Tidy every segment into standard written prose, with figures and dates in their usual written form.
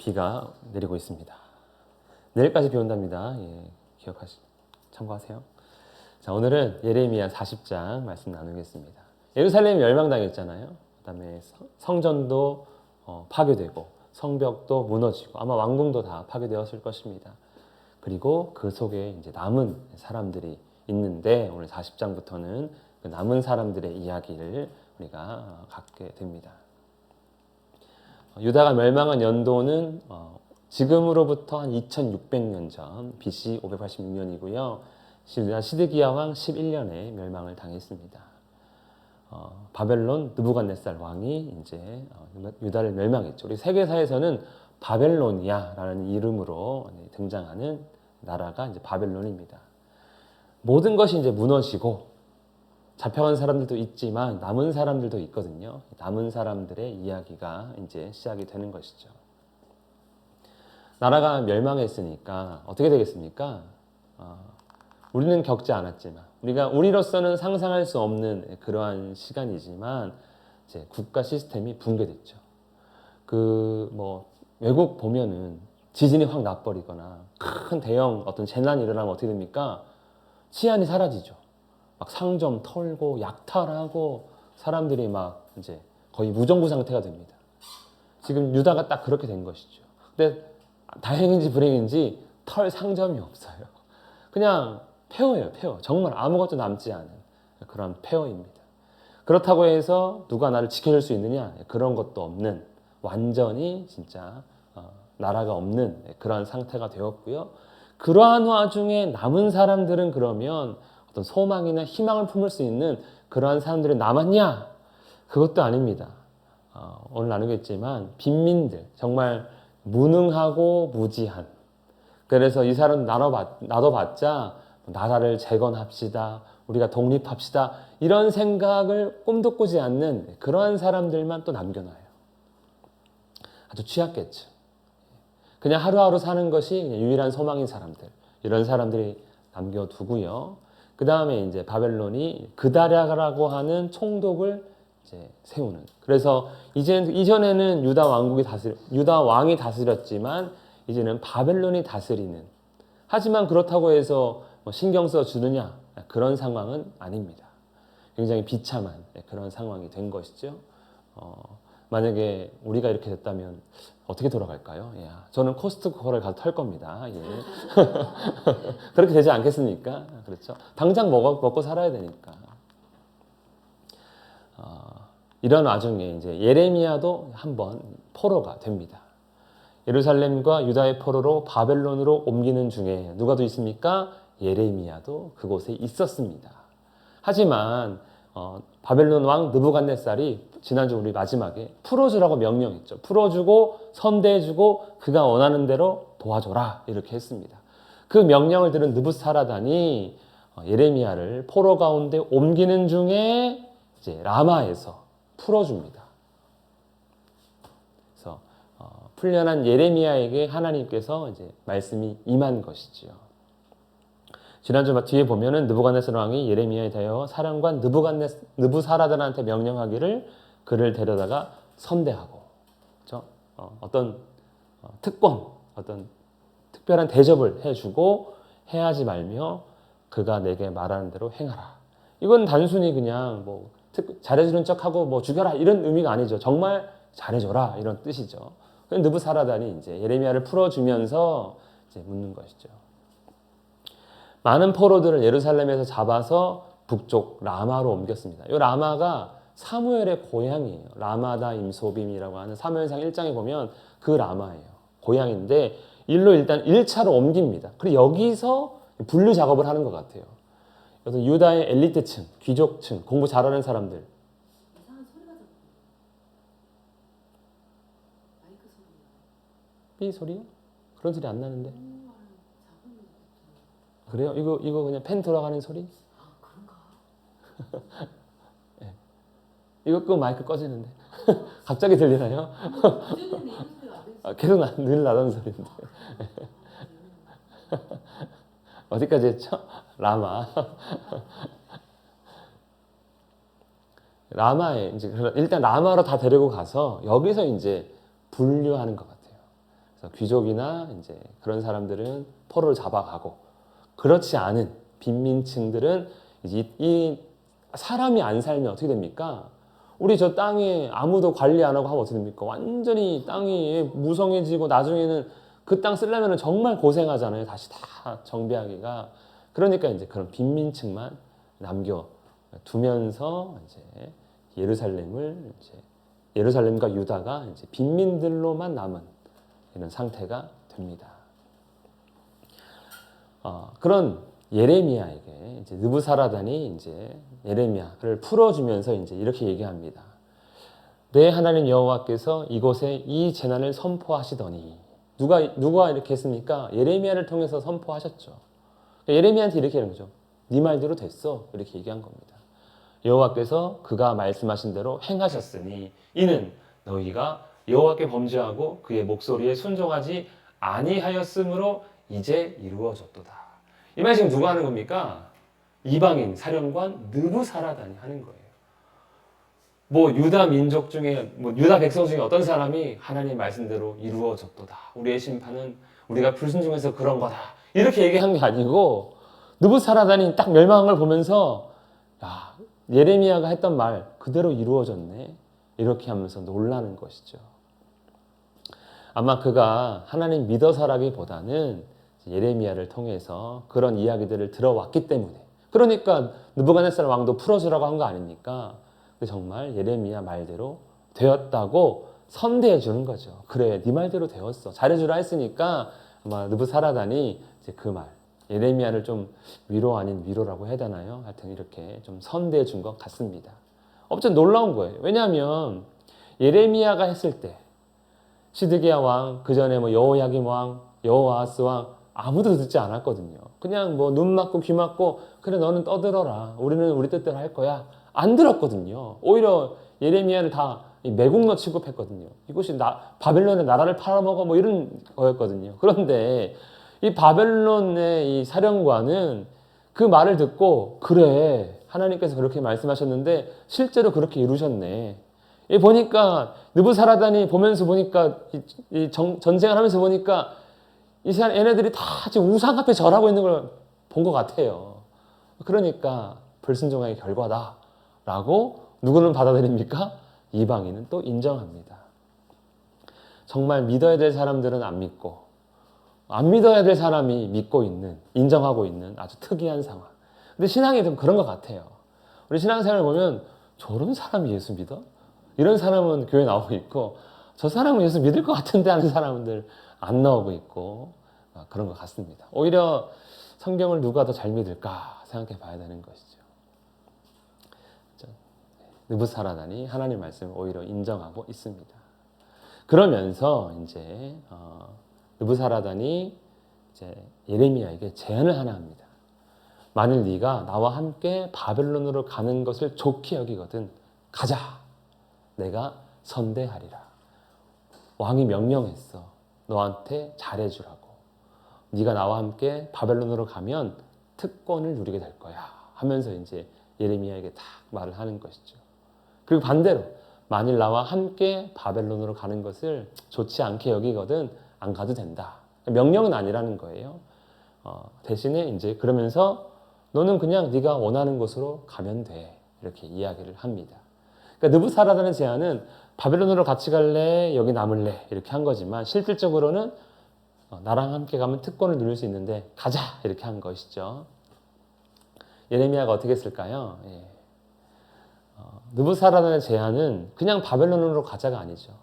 비가 내리고 있습니다. 내일까지 비 온답니다. 예, 참고하세요. 자, 오늘은 예레미야 40장 말씀 나누겠습니다. 예루살렘이 멸망당했잖아요. 그다음에 성전도 파괴되고 성벽도 무너지고 아마 왕궁도 다 파괴되었을 것입니다. 그리고 그 속에 이제 남은 사람들이 있는데 오늘 40장부터는 그 남은 사람들의 이야기를 우리가 갖게 됩니다. 유다가 멸망한 연도는 지금으로부터 한 2600년 전 BC 586년이고요. 시드기야 왕 11년에 멸망을 당했습니다. 바벨론 느부갓네살 왕이 이제 유다를 멸망했죠. 우리 세계사에서는 바벨로니아라는 이름으로 등장하는 나라가 이제 바벨론입니다. 모든 것이 이제 무너지고 잡혀간 사람들도 있지만 남은 사람들도 있거든요. 남은 사람들의 이야기가 이제 시작이 되는 것이죠. 나라가 멸망했으니까 어떻게 되겠습니까? 우리는 겪지 않았지만 우리로서는 상상할 수 없는 그러한 시간이지만 이제 국가 시스템이 붕괴됐죠. 외국 보면은 지진이 확 나버리거나 큰 대형 어떤 재난이 일어나면 어떻게 됩니까? 치안이 사라지죠. 막 상점 털고 약탈하고 사람들이 막 이제 거의 무정부 상태가 됩니다. 지금 유다가 딱 그렇게 된 것이죠. 근데 다행인지 불행인지 털 상점이 없어요. 그냥 폐허예요, 폐허. 정말 아무것도 남지 않은 그런 폐허입니다. 그렇다고 해서 누가 나를 지켜줄 수 있느냐? 그런 것도 없는 완전히 진짜 나라가 없는 그런 상태가 되었고요. 그러한 와중에 남은 사람들은 그러면 어떤 소망이나 희망을 품을 수 있는 그러한 사람들이 남았냐? 그것도 아닙니다. 오늘 나누겠지만 빈민들, 정말 무능하고 무지한. 그래서 이 사람 놔둬봤자 나라를 재건합시다, 우리가 독립합시다 이런 생각을 꿈도 꾸지 않는 그러한 사람들만 또 남겨놔요. 아주 취약겠죠. 그냥 하루하루 사는 것이 유일한 소망인 사람들, 이런 사람들이 남겨두고요. 그 다음에 이제 바벨론이 그다랴라고 하는 총독을 이제 세우는. 그래서 이전에는 유다 왕이 다스렸지만 이제는 바벨론이 다스리는. 하지만 그렇다고 해서 신경 써 주느냐? 그런 상황은 아닙니다. 굉장히 비참한 그런 상황이 된 것이죠. 만약에 우리가 이렇게 됐다면 어떻게 돌아갈까요? 예, 저는 코스트코를 가서 털 겁니다. 예. 그렇게 되지 않겠습니까? 그렇죠. 당장 먹고 살아야 되니까. 이런 와중에 이제 예레미야도 한번 포로가 됩니다. 예루살렘과 유다의 포로로 바벨론으로 옮기는 중에 누가 더 있습니까? 예레미야도 그곳에 있었습니다. 하지만 바벨론 왕 느부갓네살이 지난주 우리 마지막에 풀어주라고 명령했죠. 풀어주고 선대해주고 그가 원하는 대로 도와줘라 이렇게 했습니다. 그 명령을 들은 느부사라단이 예레미야를 포로 가운데 옮기는 중에 이제 라마에서 풀어줍니다. 그래서 풀려난 예레미야에게 하나님께서 이제 말씀이 임한 것이지요. 지난주 뒤에 보면은 느부갓네살 왕이 예레미야에 대하여 사령관 느부사라단한테 명령하기를 그를 데려다가 선대하고, 그렇죠? 어떤 특권, 어떤 특별한 대접을 해주고 해하지 말며 그가 내게 말하는 대로 행하라. 이건 단순히 그냥 잘해주는 척하고 죽여라 이런 의미가 아니죠. 정말 잘해줘라 이런 뜻이죠. 느부사라단이 이제 예레미야를 풀어주면서 이제 묻는 것이죠. 많은 포로들을 예루살렘에서 잡아서 북쪽 라마로 옮겼습니다. 이 라마가 사무엘의 고향이에요. 라마다 임소빔이라고 하는 사무엘상 1장에 보면 그 라마예요. 고향인데 일로 일단 1차로 옮깁니다. 그리고 여기서 분류 작업을 하는 것 같아요. 그래서 유다의 엘리트층, 귀족층, 공부 잘하는 사람들. 이상한 소리가 들려. 마이크 소리. 삐 소리요? 그런 소리 안 나는데. 그래요? 이거 그냥 펜 돌아가는 소리? 아, 그런가? 네. 이거 끄고 마이크 꺼지는데. 갑자기 들리나요? 계속 늘 나던 소리인데. 어디까지 했죠? 라마. 라마에 이제 일단 라마로 다 데리고 가서 여기서 이제 분류하는 것 같아요. 그래서 귀족이나 이제 그런 사람들은 포로를 잡아가고 그렇지 않은 빈민층들은 이제 이 사람이 안 살면 어떻게 됩니까? 우리 저 땅에 아무도 관리 안 하고 하면 어떻게 됩니까? 완전히 땅이 무성해지고 나중에는 그 땅 쓰려면 정말 고생하잖아요. 다시 다 정비하기가. 그러니까 이제 그런 빈민층만 남겨 두면서 이제 예루살렘과 유다가 이제 빈민들로만 남은 이런 상태가 됩니다. 그런 예레미야에게 이제 느부사라단이 이제 예레미야를 풀어주면서 이제 이렇게 얘기합니다. 내 하나님 여호와께서 이곳에 이 재난을 선포하시더니 누가 이렇게 했습니까? 예레미야를 통해서 선포하셨죠. 예레미야한테 이렇게 하는 거죠. 네 말대로 됐어. 이렇게 얘기한 겁니다. 여호와께서 그가 말씀하신 대로 행하셨으니 이는 너희가 여호와께 범죄하고 그의 목소리에 순종하지 아니하였으므로 이제 이루어졌도다. 이 말 지금 누가 하는 겁니까? 이방인 사령관 느부사라단이 하는 거예요. 뭐 유다 민족 중에 뭐 유다 백성 중에 어떤 사람이 하나님 말씀대로 이루어졌도다. 우리의 심판은 우리가 불순종해서 그런 거다. 이렇게 얘기한 게 아니고 느부사라단이 딱 멸망한 걸 보면서 야, 예레미야가 했던 말 그대로 이루어졌네. 이렇게 하면서 놀라는 것이죠. 아마 그가 하나님 믿어서라기보다는 예레미야를 통해서 그런 이야기들을 들어왔기 때문에 그러니까 느부갓네살 왕도 풀어주라고 한 거 아닙니까? 정말 예레미야 말대로 되었다고 선대해 주는 거죠. 그래, 네 말대로 되었어. 잘해주라 했으니까 아마 느부사라단이 이제 그 말, 예레미야를 좀 위로 아닌 위로라고 해야 되나요? 하여튼 이렇게 좀 선대해 준 것 같습니다. 엄청 놀라운 거예요. 왜냐하면 예레미야가 했을 때 시드기야 왕, 그 전에 뭐 여호야김 왕, 여호아하스 왕 아무도 듣지 않았거든요. 그냥 뭐 눈 맞고 귀 맞고 그래 너는 떠들어라. 우리는 우리 뜻대로 할 거야. 안 들었거든요. 오히려 예레미야를 다 매국노 취급했거든요. 이것이 바벨론의 나라를 팔아먹어 뭐 이런 거였거든요. 그런데 이 바벨론의 이 사령관은 그 말을 듣고 그래 하나님께서 그렇게 말씀하셨는데 실제로 그렇게 이루셨네. 이 보니까 느부사라단이 보면서 보니까 전쟁을 하면서 보니까 이 사람 얘네들이 다 지금 우상 앞에 절하고 있는 걸 본 것 같아요. 그러니까 불순종의 결과다라고 누구는 받아들입니까? 이방인은 또 인정합니다. 정말 믿어야 될 사람들은 안 믿고 안 믿어야 될 사람이 믿고 있는, 인정하고 있는 아주 특이한 상황. 근데 신앙이 좀 그런 것 같아요. 우리 신앙생활을 보면 저런 사람이 예수 믿어? 이런 사람은 교회 나오고 있고 저 사람은 예수 믿을 것 같은데 하는 사람들 안 나오고 있고 그런 것 같습니다. 오히려 성경을 누가 더 잘 믿을까 생각해 봐야 되는 것이죠. 느부사라단이 하나님 말씀을 오히려 인정하고 있습니다. 그러면서 이제 느부사라단이 이제 예레미야에게 제안을 하나 합니다. 만일 네가 나와 함께 바벨론으로 가는 것을 좋게 여기거든 가자. 내가 선대하리라. 왕이 명령했어. 너한테 잘해주라고. 네가 나와 함께 바벨론으로 가면 특권을 누리게 될 거야. 하면서 이제 예레미야에게 딱 말을 하는 것이죠. 그리고 반대로 만일 나와 함께 바벨론으로 가는 것을 좋지 않게 여기거든 안 가도 된다. 명령은 아니라는 거예요. 대신에 이제 그러면서 너는 그냥 네가 원하는 곳으로 가면 돼. 이렇게 이야기를 합니다. 그러니까 느부사라단의 제안은 바벨론으로 같이 갈래? 여기 남을래? 이렇게 한 거지만 실질적으로는 나랑 함께 가면 특권을 누릴 수 있는데 가자! 이렇게 한 것이죠. 예레미야가 어떻게 했을까요? 느부사라단의 제안은 그냥 바벨론으로 가자가 아니죠.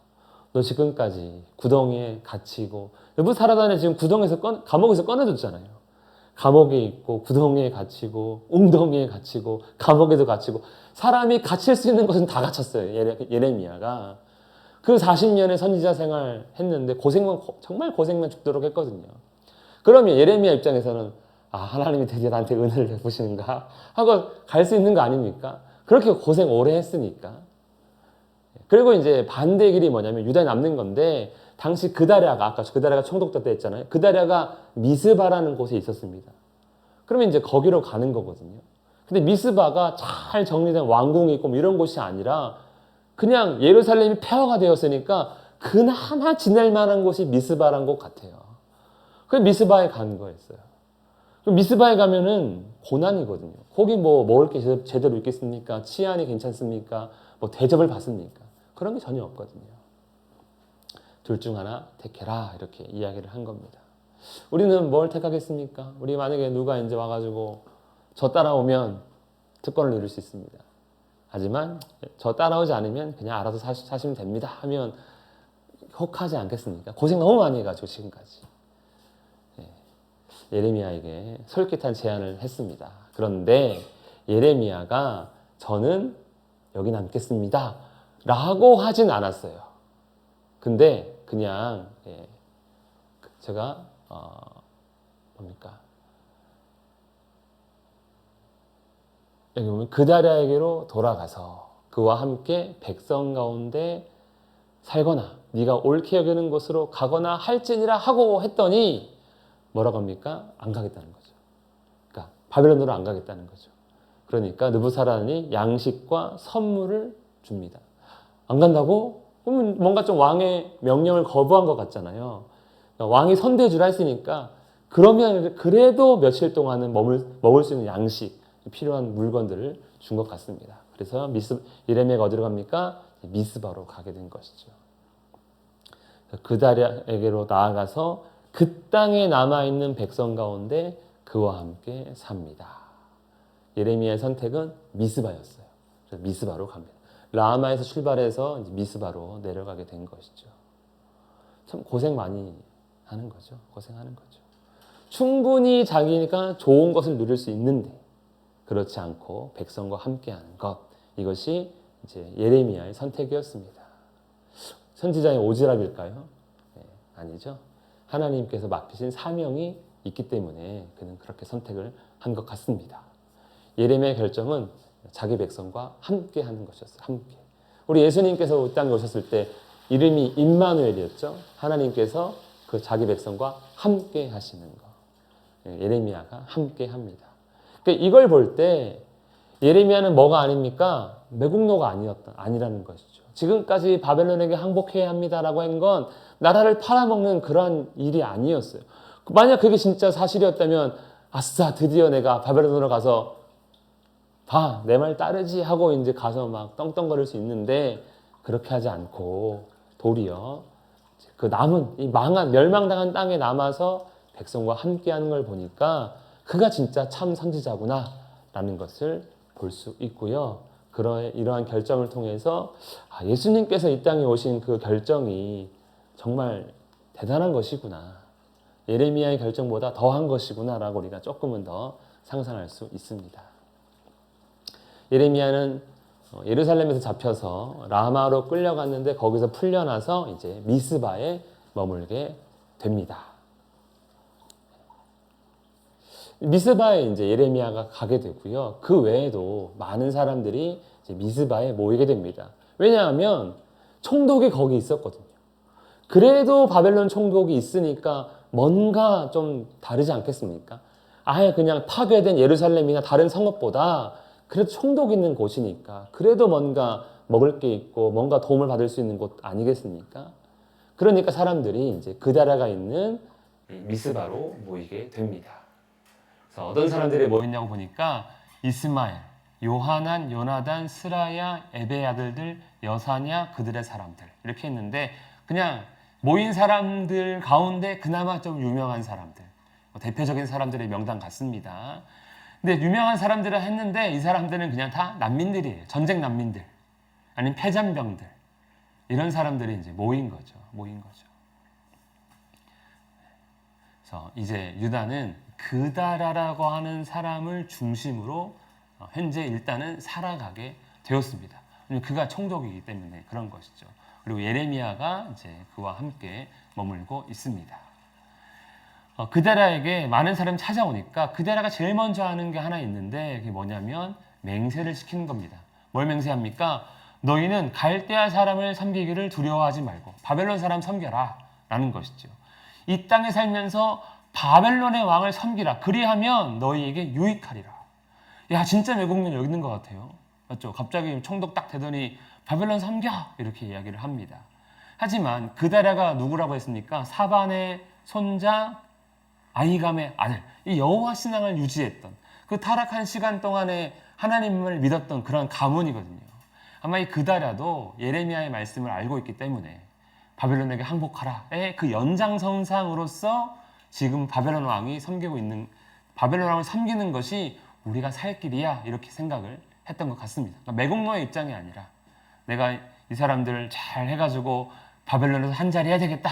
너 지금까지 구덩이에 갇히고 느부사라단이 지금 감옥에서 꺼내줬잖아요. 감옥에 있고 구덩이에 갇히고 웅덩이에 갇히고 감옥에도 갇히고 사람이 갇힐 수 있는 것은 다 갇혔어요. 예레미야가. 그 40년의 선지자 생활 했는데 정말 고생만 죽도록 했거든요. 그러면 예레미야 입장에서는 하나님이 드디어 나한테 은혜를 베푸시는가 하고 갈 수 있는 거 아닙니까? 그렇게 고생 오래 했으니까. 그리고 이제 반대의 길이 뭐냐면 유다에 남는 건데 당시 아까 그다랴가 총독자 때 했잖아요. 그다랴가 미스바라는 곳에 있었습니다. 그러면 이제 거기로 가는 거거든요. 근데 미스바가 잘 정리된 왕궁이 있고 뭐 이런 곳이 아니라 그냥 예루살렘이 폐허가 되었으니까 그나마 지낼 만한 곳이 미스바란 곳 같아요. 그 미스바에 간 거였어요. 그 미스바에 가면은 고난이거든요. 거기 뭐 먹을 게 제대로 있겠습니까? 치안이 괜찮습니까? 뭐 대접을 받습니까? 그런 게 전혀 없거든요. 둘 중 하나 택해라 이렇게 이야기를 한 겁니다. 우리는 뭘 택하겠습니까? 우리 만약에 누가 이제 와가지고 저 따라오면 특권을 누릴 수 있습니다. 하지만 저 따라오지 않으면 그냥 알아서 사시면 됩니다 하면 혹하지 않겠습니까? 고생 너무 많이 해가지고 지금까지. 예레미야에게 솔깃한 제안을 했습니다. 그런데 예레미야가 저는 여기 남겠습니다 라고 하진 않았어요. 근데 그냥 제가 뭡니까? 여기 보면 그다랴에게로 돌아가서 그와 함께 백성 가운데 살거나 네가 옳게 여기는 곳으로 가거나 할지니라 하고 했더니 뭐라고 합니까? 안 가겠다는 거죠. 그러니까 바벨론으로 안 가겠다는 거죠. 그러니까 느부사라단이 양식과 선물을 줍니다. 안 간다고? 그러면 뭔가 좀 왕의 명령을 거부한 것 같잖아요. 왕이 선대해 주라 했으니까 그러면 그래도 며칠 동안은 먹을 수 있는 양식, 필요한 물건들을 준 것 같습니다. 그래서 예레미야가 어디로 갑니까? 미스바로 가게 된 것이죠. 그다랴에게로 나아가서 그 땅에 남아있는 백성 가운데 그와 함께 삽니다. 예레미야의 선택은 미스바였어요. 그래서 미스바로 갑니다. 라마에서 출발해서 이제 미스바로 내려가게 된 것이죠. 참 고생 많이 하는 거죠. 고생하는 거죠. 충분히 자기가 좋은 것을 누릴 수 있는데 그렇지 않고 백성과 함께하는 것, 이것이 이제 예레미야의 선택이었습니다. 선지자의 오지랖일까요? 네, 아니죠. 하나님께서 맡기신 사명이 있기 때문에 그는 그렇게 선택을 한 것 같습니다. 예레미야의 결정은 자기 백성과 함께 하는 것이었어요. 함께. 우리 예수님께서 이 땅에 오셨을 때 이름이 임마누엘이었죠. 하나님께서 그 자기 백성과 함께 하시는 것. 예레미야가 함께 합니다. 그러니까 이걸 볼 때 예레미야는 뭐가 아닙니까? 매국노가 아니라는 것이죠. 지금까지 바벨론에게 항복해야 합니다라고 한 건 나라를 팔아먹는 그런 일이 아니었어요. 만약 그게 진짜 사실이었다면 아싸 드디어 내가 바벨론으로 가서 봐 내 말 따르지 하고 이제 가서 막 떵떵거릴 수 있는데 그렇게 하지 않고 도리어 그 남은 이 망한 멸망당한 땅에 남아서 백성과 함께하는 걸 보니까 그가 진짜 참 선지자구나라는 것을 볼 수 있고요. 이러한 결정을 통해서 예수님께서 이 땅에 오신 그 결정이 정말 대단한 것이구나. 예레미야의 결정보다 더한 것이구나라고 우리가 조금은 더 상상할 수 있습니다. 예레미야는 예루살렘에서 잡혀서 라마로 끌려갔는데 거기서 풀려나서 이제 미스바에 머물게 됩니다. 미스바에 이제 예레미야가 가게 되고요. 그 외에도 많은 사람들이 이제 미스바에 모이게 됩니다. 왜냐하면 총독이 거기 있었거든요. 그래도 바벨론 총독이 있으니까 뭔가 좀 다르지 않겠습니까? 아예 그냥 파괴된 예루살렘이나 다른 성읍보다 그래도 총독이 있는 곳이니까 그래도 뭔가 먹을 게 있고 뭔가 도움을 받을 수 있는 곳 아니겠습니까? 그러니까 사람들이 이제 그다랴가 있는 미스바로 모이게 됩니다. 그래서 어떤 사람들이 모였냐고 보니까 이스마엘, 요하난, 요나단, 스라야, 에베의 아들들, 여사냐 그들의 사람들 이렇게 했는데 그냥 모인 사람들 가운데 그나마 좀 유명한 사람들, 대표적인 사람들의 명단 같습니다. 근데 유명한 사람들을 했는데 이 사람들은 그냥 다 난민들이에요. 전쟁 난민들, 아니면 패잔병들 이런 사람들이 이제 모인 거죠. 그래서 이제 유다는 그다라라고 하는 사람을 중심으로 현재 일단은 살아가게 되었습니다. 그가 총독이기 때문에 그런 것이죠. 그리고 예레미야가 이제 그와 함께 머물고 있습니다. 그다라에게 많은 사람이 찾아오니까 그다라가 제일 먼저 하는 게 하나 있는데 그게 뭐냐면 맹세를 시키는 겁니다. 뭘 맹세합니까? 너희는 갈대아 사람을 섬기기를 두려워하지 말고 바벨론 사람 섬겨라 라는 것이죠. 이 땅에 살면서 바벨론의 왕을 섬기라. 그리하면 너희에게 유익하리라. 야, 진짜 매국노 여기 있는 것 같아요. 맞죠? 갑자기 총독 딱 되더니 바벨론 섬겨! 이렇게 이야기를 합니다. 하지만 그다랴가 누구라고 했습니까? 사반의 손자 아히감의 아들. 이 여호와 신앙을 유지했던 그 타락한 시간 동안에 하나님을 믿었던 그런 가문이거든요. 아마 이 그다랴도 예레미야의 말씀을 알고 있기 때문에 바벨론에게 항복하라의 그 연장선상으로서 지금 바벨론 왕이 섬기고 있는 바벨론 왕을 섬기는 것이 우리가 살 길이야 이렇게 생각을 했던 것 같습니다. 그러니까 매국노의 입장이 아니라 내가 이 사람들을 잘 해가지고 바벨론에서 한 자리 해야 되겠다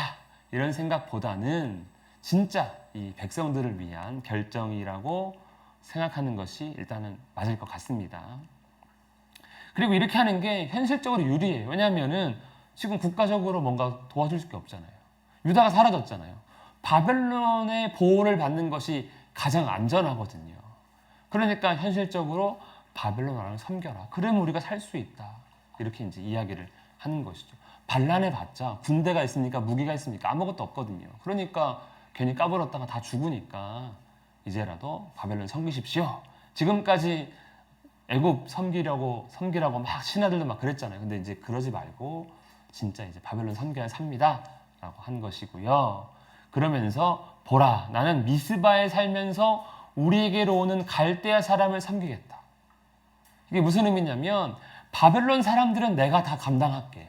이런 생각보다는 진짜 이 백성들을 위한 결정이라고 생각하는 것이 일단은 맞을 것 같습니다. 그리고 이렇게 하는 게 현실적으로 유리해요. 왜냐하면은 지금 국가적으로 뭔가 도와줄 게 없잖아요. 유다가 사라졌잖아요. 바벨론의 보호를 받는 것이 가장 안전하거든요. 그러니까 현실적으로 바벨론 왕을 섬겨라. 그러면 우리가 살 수 있다. 이렇게 이제 이야기를 하는 것이죠. 반란해 봤자 군대가 있습니까? 무기가 있습니까? 아무것도 없거든요. 그러니까 괜히 까불었다가 다 죽으니까 이제라도 바벨론 섬기십시오. 지금까지 애굽 섬기라고 막 신하들도 막 그랬잖아요. 근데 이제 그러지 말고 진짜 이제 바벨론 섬겨야 삽니다라고 한 것이고요. 그러면서 보라, 나는 미스바에 살면서 우리에게로 오는 갈대아 사람을 섬기겠다. 이게 무슨 의미냐면 바벨론 사람들은 내가 다 감당할게.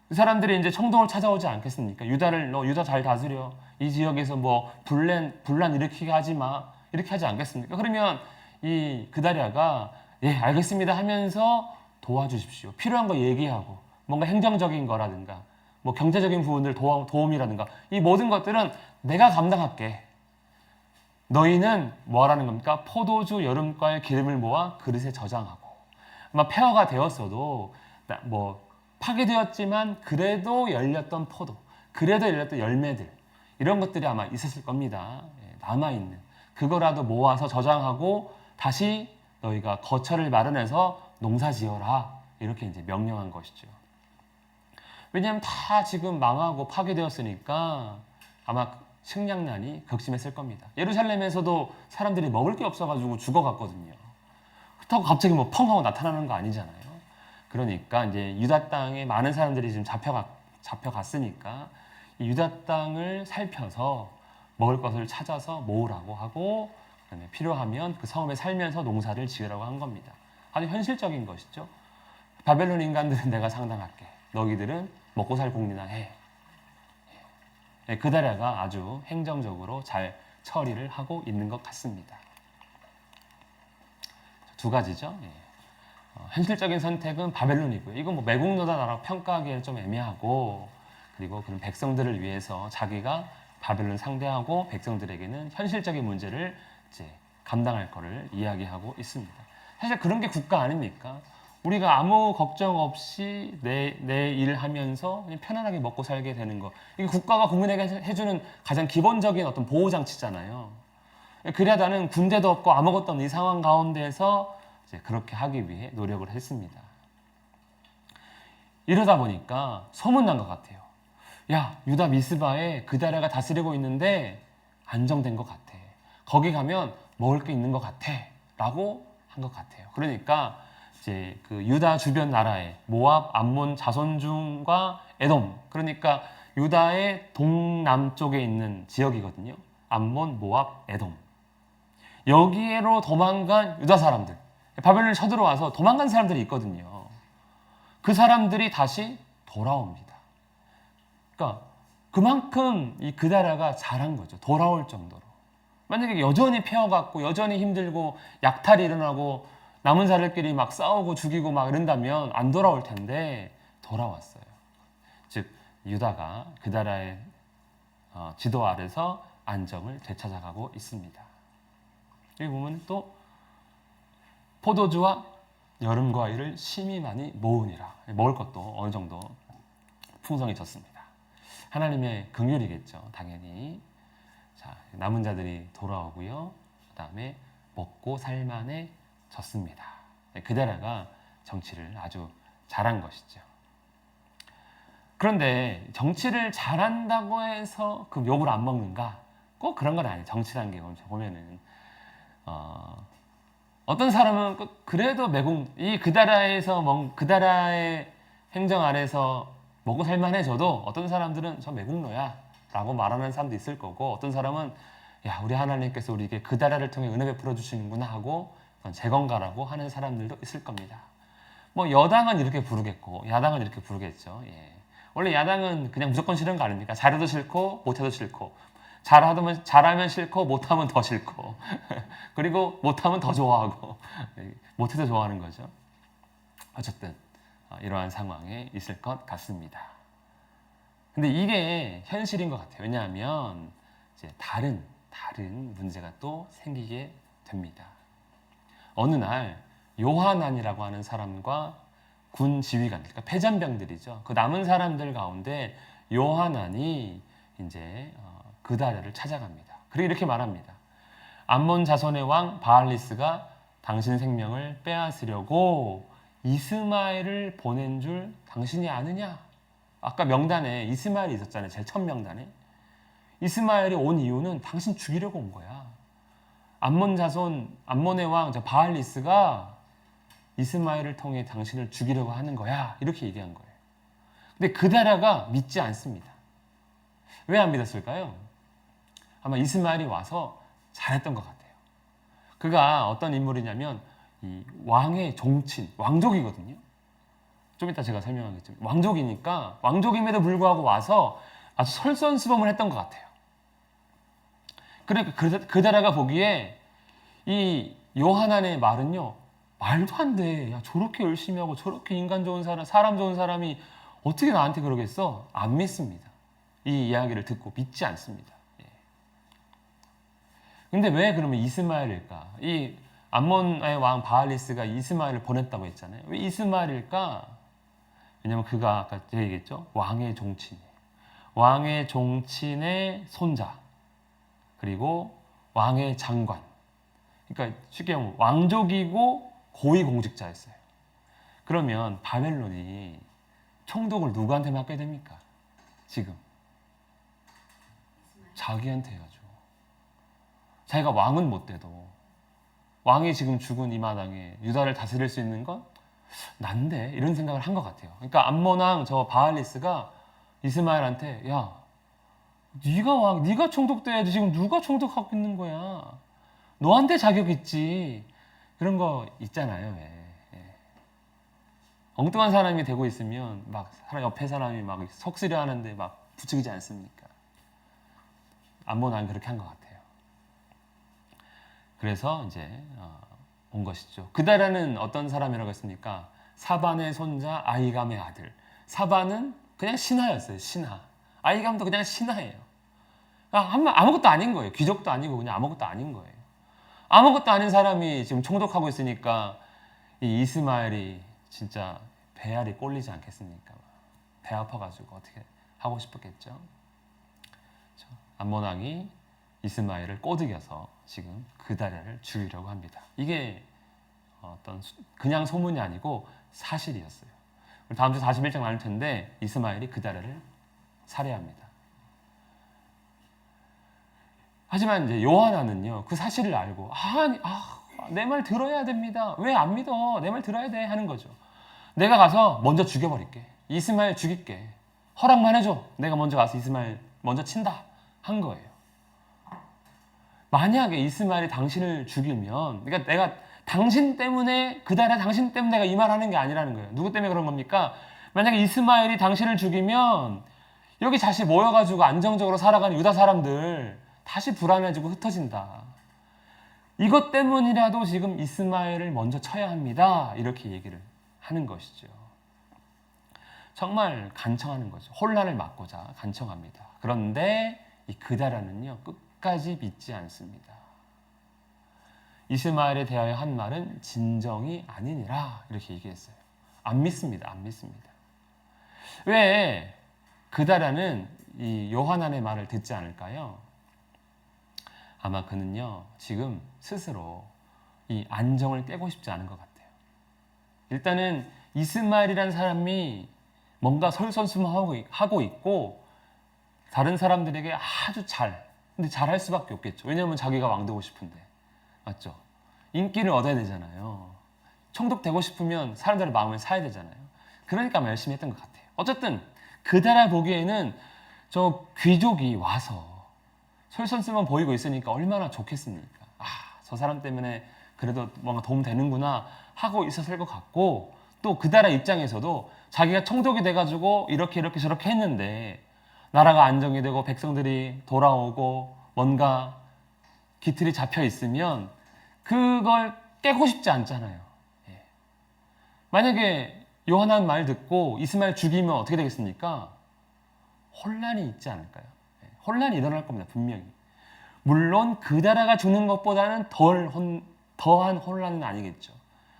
그 사람들이 이제 총독을 찾아오지 않겠습니까? 너 유다 잘 다스려. 이 지역에서 뭐 분란 일으키게 하지 마. 이렇게 하지 않겠습니까? 그러면 이 그다랴가 예, 알겠습니다 하면서 도와주십시오. 필요한 거 얘기하고 뭔가 행정적인 거라든가 뭐 경제적인 부분들 도움이라든가 이 모든 것들은 내가 감당할게. 너희는 뭐하라는 겁니까? 포도주 여름과의 기름을 모아 그릇에 저장하고 아마 폐허가 되었어도 뭐 파괴되었지만 그래도 열렸던 포도, 그래도 열렸던 열매들 이런 것들이 아마 있었을 겁니다. 남아있는 그거라도 모아서 저장하고 다시 너희가 거처를 마련해서 농사 지어라 이렇게 이제 명령한 것이죠. 왜냐하면 다 지금 망하고 파괴되었으니까 아마 식량난이 극심했을 겁니다. 예루살렘에서도 사람들이 먹을 게 없어가지고 죽어갔거든요. 그렇다고 갑자기 뭐 펑 하고 나타나는 거 아니잖아요. 그러니까 이제 유다 땅에 많은 사람들이 지금 잡혀갔으니까 이 유다 땅을 살펴서 먹을 것을 찾아서 모으라고 하고 그다음에 필요하면 그 섬에 살면서 농사를 지으라고 한 겁니다. 아주 현실적인 것이죠. 바벨론 인간들은 내가 상당할게. 너희들은 먹고 살 국리나 해. 그다랴가 아주 행정적으로 잘 처리를 하고 있는 것 같습니다. 두 가지죠. 현실적인 선택은 바벨론이고요. 이건 뭐 매국노다라고 평가하기에는 좀 애매하고 그리고 그런 백성들을 위해서 자기가 바벨론 상대하고 백성들에게는 현실적인 문제를 이제 감당할 거를 이야기하고 있습니다. 사실 그런 게 국가 아닙니까? 우리가 아무 걱정 없이 내 일 하면서 그냥 편안하게 먹고 살게 되는 거. 이게 국가가 국민에게 해주는 가장 기본적인 어떤 보호장치잖아요. 그래야 나는 군대도 없고 아무것도 없는 이 상황 가운데서 이제 그렇게 하기 위해 노력을 했습니다. 이러다 보니까 소문난 것 같아요. 야, 유다 미스바에 그다랴가 다스리고 있는데 안정된 것 같아. 거기 가면 먹을 게 있는 것 같아. 라고 한 것 같아요. 그러니까 이제 그 유다 주변 나라의 모압, 암몬, 자손중과 에돔. 그러니까 유다의 동남쪽에 있는 지역이거든요. 암몬, 모압, 에돔. 여기로 도망간 유다 사람들. 바벨론에 쳐들어와서 도망간 사람들이 있거든요. 그 사람들이 다시 돌아옵니다. 그러니까 그만큼 이 그다랴가 잘한 거죠. 돌아올 정도로. 만약에 여전히 폐허갖고 여전히 힘들고 약탈이 일어나고 남은 자들끼리 막 싸우고 죽이고 막 이런다면 안 돌아올 텐데 돌아왔어요. 즉 유다가 그다랴의 지도 아래서 안정을 되찾아가고 있습니다. 여기 보면 또 포도주와 여름 과일을 심히 많이 모으니라. 먹을 것도 어느 정도 풍성해졌습니다. 하나님의 긍휼이겠죠, 당연히. 자, 남은 자들이 돌아오고요. 그다음에 먹고 살만해졌습니다. 그다랴가 정치를 아주 잘한 것이죠. 그런데 정치를 잘한다고 해서 그 욕을 안 먹는가? 꼭 그런 건 아니에요. 정치라는 게 보면은 어떤 사람은 그래도 이 그다랴의 행정 아래서 먹고 살만해져도 어떤 사람들은 저 매국노야 라고 말하는 사람도 있을 거고, 어떤 사람은 야, 우리 하나님께서 우리에게 그 다라를 통해 은혜 베풀어 주시는구나 하고 재건가라고 하는 사람들도 있을 겁니다. 뭐 여당은 이렇게 부르겠고 야당은 이렇게 부르겠죠. 예. 원래 야당은 그냥 무조건 싫은 거 아닙니까? 잘해도 싫고 못해도 싫고, 잘하면 싫고 못하면 더 싫고 그리고 못하면 더 좋아하고 못해도 좋아하는 거죠. 어쨌든 이러한 상황에 있을 것 같습니다. 근데 이게 현실인 것 같아요. 왜냐하면 이제 다른 문제가 또 생기게 됩니다. 어느 날 요하난이라고 하는 사람과 군 지휘관, 그러니까 패잔병들이죠. 그 남은 사람들 가운데 요하난이 이제 그다라를 찾아갑니다. 그리고 이렇게 말합니다. 암몬 자손의 왕 바알리스가 당신 생명을 빼앗으려고 이스마엘을 보낸 줄 당신이 아느냐? 아까 명단에 이스마엘이 있었잖아요. 제일 첫 명단에. 이스마엘이 온 이유는 당신 죽이려고 온 거야. 암몬의 왕 바알리스가 이스마엘을 통해 당신을 죽이려고 하는 거야. 이렇게 얘기한 거예요. 근데 그다라가 믿지 않습니다. 왜 안 믿었을까요? 아마 이스마엘이 와서 잘했던 것 같아요. 그가 어떤 인물이냐면 이 왕의 종친, 왕족이거든요. 좀 이따 제가 설명하겠지만 왕족이니까, 왕족임에도 불구하고 와서 아주 솔선수범을 했던 것 같아요. 그러니까 그다라가 보기에 이 요하난의 말은요, 말도 안 돼. 야, 저렇게 열심히 하고 저렇게 인간 좋은 사람 좋은 사람이 어떻게 나한테 그러겠어? 안 믿습니다. 이 이야기를 듣고 믿지 않습니다. 예. 근데 왜 그러면 이스마엘일까? 이 암몬의 왕 바알리스가 이스마엘을 보냈다고 했잖아요. 왜 이스마엘일까? 왜냐면 그가 아까 제가 얘기했죠. 왕의 종친이에요. 왕의 종친의 손자, 그리고 왕의 장관. 그러니까 쉽게 말하면 왕족이고 고위공직자였어요. 그러면 바벨론이 총독을 누구한테 맡게 됩니까? 지금 자기한테 해야죠. 자기가 왕은 못 돼도 왕이 지금 죽은 이 마당에 유다를 다스릴 수 있는 건 난데, 이런 생각을 한 것 같아요. 그러니까 암몬왕 저 바알리스가 이스마엘한테 야, 네가 총독돼야지. 지금 누가 총독하고 있는 거야? 너한테 자격 있지. 그런 거 있잖아요. 예. 엉뚱한 사람이 되고 있으면 막 옆에 사람이 막 속쓰려 하는데 막 부추기지 않습니까? 암몬왕이 그렇게 한 것 같아요. 그래서 이제 온 것이죠. 그다라는 어떤 사람이라고 했습니까? 사반의 손자 아히감의 아들. 사반은 그냥 신하였어요. 신하. 아히감도 그냥 신하예요. 아무것도 아닌 거예요. 귀족도 아니고 그냥 아무것도 아닌 거예요. 아무것도 아닌 사람이 지금 총독하고 있으니까 이 이스마엘이 진짜 배알이 꼴리지 않겠습니까? 배 아파가지고 어떻게 하고 싶었겠죠. 암몬 왕이 이스마엘을 꼬드겨서 지금 그다라를 죽이려고 합니다. 이게 어떤 그냥 소문이 아니고 사실이었어요. 다음 주 41장 나눌 텐데 이스마엘이 그다라를 살해합니다. 하지만 이제 요하나는요, 그 사실을 알고 내 말 들어야 됩니다. 왜 안 믿어? 내 말 들어야 돼 하는 거죠. 내가 가서 먼저 죽여버릴게. 이스마엘 죽일게. 허락만 해줘. 내가 먼저 가서 이스마엘 먼저 친다 한 거예요. 만약에 이스마엘이 당신을 죽이면, 그러니까 내가 당신 때문에 그다라 당신 때문에 내가 이 말하는 게 아니라는 거예요. 누구 때문에 그런 겁니까? 만약에 이스마엘이 당신을 죽이면 여기 다시 모여가지고 안정적으로 살아가는 유다 사람들 다시 불안해지고 흩어진다. 이것 때문이라도 지금 이스마엘을 먼저 쳐야 합니다. 이렇게 얘기를 하는 것이죠. 정말 간청하는 거죠. 혼란을 막고자 간청합니다. 그런데 이 그다라는요, 끝까지 믿지 않습니다. 이스마엘에 대하여 한 말은 진정이 아니니라 이렇게 얘기했어요. 안 믿습니다. 안 믿습니다. 왜 그다라는 이 요하난의 말을 듣지 않을까요? 아마 그는요, 지금 스스로 이 안정을 깨고 싶지 않은 것 같아요. 일단은 이스마엘이라는 사람이 뭔가 솔선수범하고 있고 다른 사람들에게 아주 근데 잘할 수밖에 없겠죠. 왜냐하면 자기가 왕 되고 싶은데. 맞죠? 인기를 얻어야 되잖아요. 총독 되고 싶으면 사람들의 마음을 사야 되잖아요. 그러니까 아마 열심히 했던 것 같아요. 어쨌든 그달아 보기에는 저 귀족이 와서 솔선수범 보이고 있으니까 얼마나 좋겠습니까? 아, 저 사람 때문에 그래도 뭔가 도움 되는구나 하고 있었을 것 같고, 또 그달아 입장에서도 자기가 총독이 돼가지고 이렇게 저렇게 했는데 나라가 안정이 되고 백성들이 돌아오고 뭔가 기틀이 잡혀 있으면 그걸 깨고 싶지 않잖아요. 예. 만약에 요한한 말 듣고 이스마엘 죽이면 어떻게 되겠습니까? 혼란이 있지 않을까요? 예. 혼란이 일어날 겁니다. 분명히. 물론 그다라가 죽는 것보다는 더한 혼란은 아니겠죠.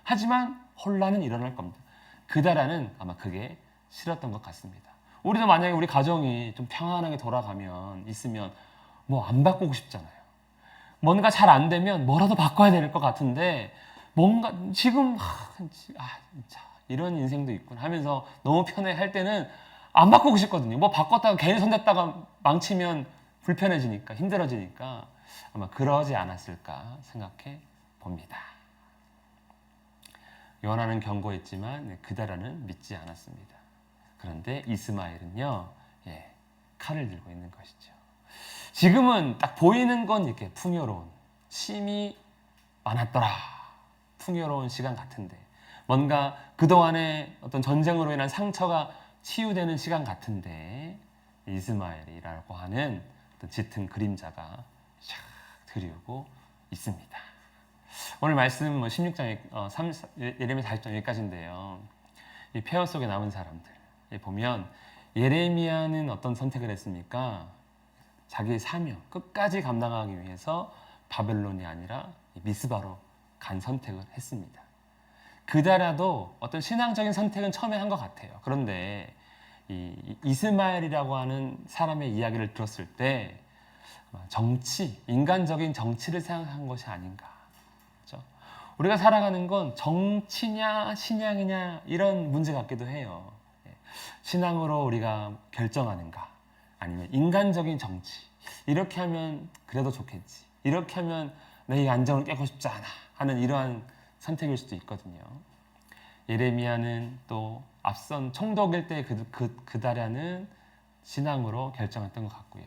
하지만 혼란은 일어날 겁니다. 그다라는 아마 그게 싫었던 것 같습니다. 우리도 만약에 우리 가정이 좀 평안하게 돌아가면 있으면 뭐 안 바꾸고 싶잖아요. 뭔가 잘 안 되면 뭐라도 바꿔야 될 것 같은데 뭔가 지금 진짜 이런 인생도 있구나 하면서 너무 편해 할 때는 안 바꾸고 싶거든요. 뭐 바꿨다가 괜히 손댔다가 망치면 불편해지니까 힘들어지니까 아마 그러지 않았을까 생각해 봅니다. 요나는 경고했지만 그다라는 믿지 않았습니다. 그런데 이스마엘은요, 칼을 들고 있는 것이죠. 지금은 딱 보이는 건 이렇게 풍요로운 쉼이 많았더라. 풍요로운 시간 같은데 뭔가 그동안의 어떤 전쟁으로 인한 상처가 치유되는 시간 같은데 이스마엘이라고 하는 어떤 짙은 그림자가 샥 드리우고 있습니다. 오늘 말씀 16장 예레미야 40장 여기까지인데요. 이 폐허 속에 남은 사람들 보면 예레미야는 어떤 선택을 했습니까? 자기의 사명 끝까지 감당하기 위해서 바벨론이 아니라 미스바로 간 선택을 했습니다. 그다라도 어떤 신앙적인 선택은 처음에 한 것 같아요. 그런데 이 이스마엘이라고 하는 사람의 이야기를 들었을 때 정치, 인간적인 정치를 생각한 것이 아닌가. 그렇죠? 우리가 살아가는 건 정치냐 신앙이냐 이런 문제 같기도 해요. 신앙으로 우리가 결정하는가 아니면 인간적인 정치 이렇게 하면 그래도 좋겠지 이렇게 하면 내 안정을 깨고 싶지 않아 하는 이러한 선택일 수도 있거든요. 예레미야는 또 앞선 총독일 때 그다라는 신앙으로 결정했던 것 같고요.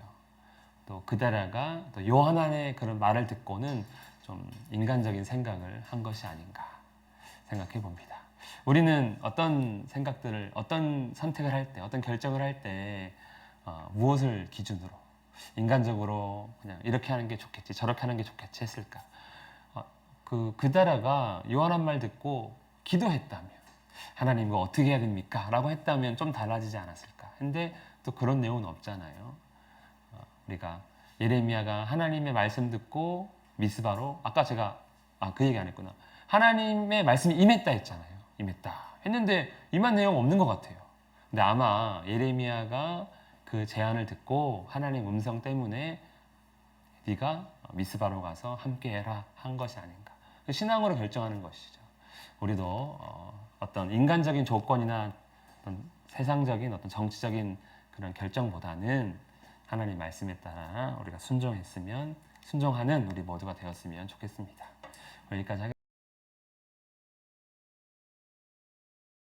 또 그다라가 또 요하난의 그런 말을 듣고는 좀 인간적인 생각을 한 것이 아닌가 생각해 봅니다. 우리는 어떤 생각들을, 어떤 선택을 할 때, 어떤 결정을 할 때 무엇을 기준으로 인간적으로 그냥 이렇게 하는 게 좋겠지, 저렇게 하는 게 좋겠지 했을까? 그다라가 요한한 말 듣고 기도했다면 하나님 이거 어떻게 해야 됩니까? 라고 했다면 좀 달라지지 않았을까? 근데 또 그런 내용은 없잖아요. 우리가 예레미야가 하나님의 말씀 듣고 미스바로 아까 제가 그 얘기 안 했구나. 하나님의 말씀이 임했다 했잖아요. 임했다 했는데 임한 내용 없는 것 같아요. 근데 아마 예레미야가 그 제안을 듣고 하나님 음성 때문에 네가 미스바로 가서 함께해라 한 것이 아닌가. 신앙으로 결정하는 것이죠. 우리도 어떤 인간적인 조건이나 어떤 세상적인 어떤 정치적인 그런 결정보다는 하나님 말씀에 따라 우리가 순종하는 우리 모두가 되었으면 좋겠습니다. 여기까지 하겠습니다.